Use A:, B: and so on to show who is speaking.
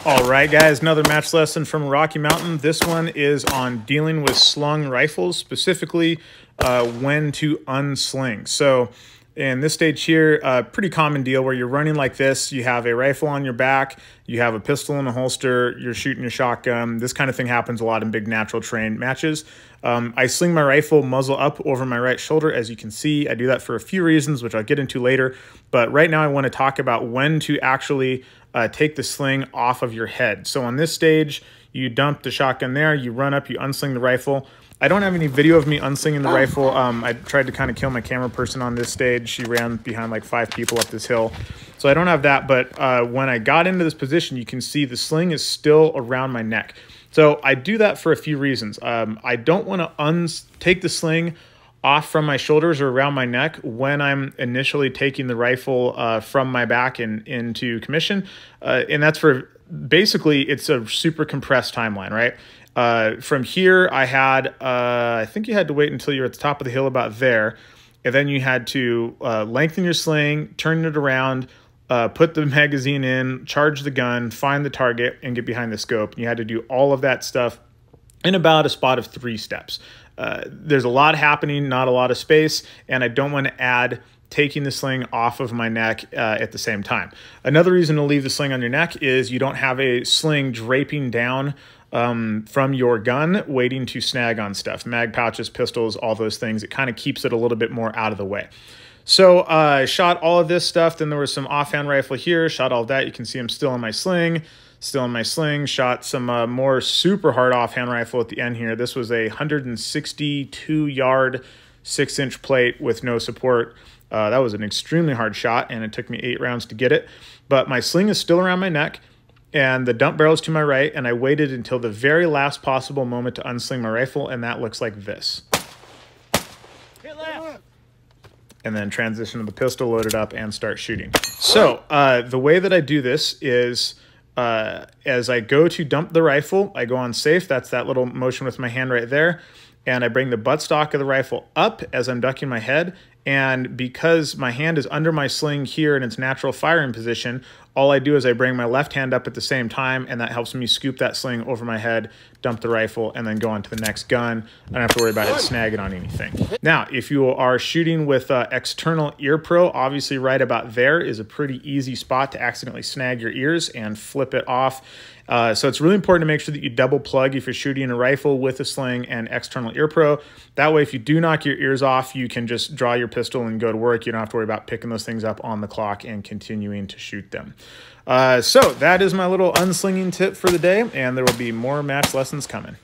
A: All right, guys, another match lesson from Rocky Mountain. This one is on dealing with slung rifles, specifically when to unsling. So in this stage here, a pretty common deal where you're running like this. You have a rifle on your back, you have a pistol in a holster, you're shooting a shotgun. This kind of thing happens a lot in big natural terrain matches. I sling my rifle muzzle up over my right shoulder, as you can see. I do that for a few reasons, which I'll get into later. But right now I want to talk about when to actually take the sling off of your head. So on this stage, you dump the shotgun there, you run up, you unsling the rifle. I don't have any video of me unslinging the rifle. I tried to kind of kill my camera person on this stage. She ran behind like 5 people up this hill. So I don't have that, but when I got into this position, you can see the sling is still around my neck. So I do that for a few reasons. I don't want to take the sling off from my shoulders or around my neck when I'm initially taking the rifle from my back and into commission. And that's for, basically, it's a super compressed timeline, right? From here, I had, I think you had to wait until you're at the top of the hill about there. And then you had to lengthen your sling, turn it around, put the magazine in, charge the gun, find the target, and get behind the scope. And you had to do all of that stuff in about a spot of 3 steps. There's a lot happening, not a lot of space, and I don't want to add taking the sling off of my neck at the same time. Another reason to leave the sling on your neck is you don't have a sling draping down from your gun waiting to snag on stuff. Mag pouches, pistols, all those things. It kind of keeps it a little bit more out of the way. So I shot all of this stuff. Then there was some offhand rifle here. Shot all of that. You can see I'm still in my sling. Still in my sling. Shot some more super hard offhand rifle at the end here. This was a 162-yard 6-inch plate with no support. That was an extremely hard shot, and it took me 8 rounds to get it. But my sling is still around my neck, and the dump barrel is to my right, and I waited until the very last possible moment to unsling my rifle, and that looks like this.
B: Hit left.
A: And then transition to the pistol, load it up, and start shooting. So the way that I do this is as I go to dump the rifle, I go on safe. That's that little motion with my hand right there. And I bring the buttstock of the rifle up as I'm ducking my head. And because my hand is under my sling here in its natural firing position, all I do is I bring my left hand up at the same time, and that helps me scoop that sling over my head, dump the rifle, and then go on to the next gun. I don't have to worry about it snagging on anything. Now, if you are shooting with external ear pro, obviously right about there is a pretty easy spot to accidentally snag your ears and flip it off. So it's really important to make sure that you double plug if you're shooting a rifle with a sling and external ear pro. That way, if you do knock your ears off, you can just draw your pistol and go to work. You don't have to worry about picking those things up on the clock and continuing to shoot them. So that is my little unslinging tip for the day, and there will be more match lessons coming.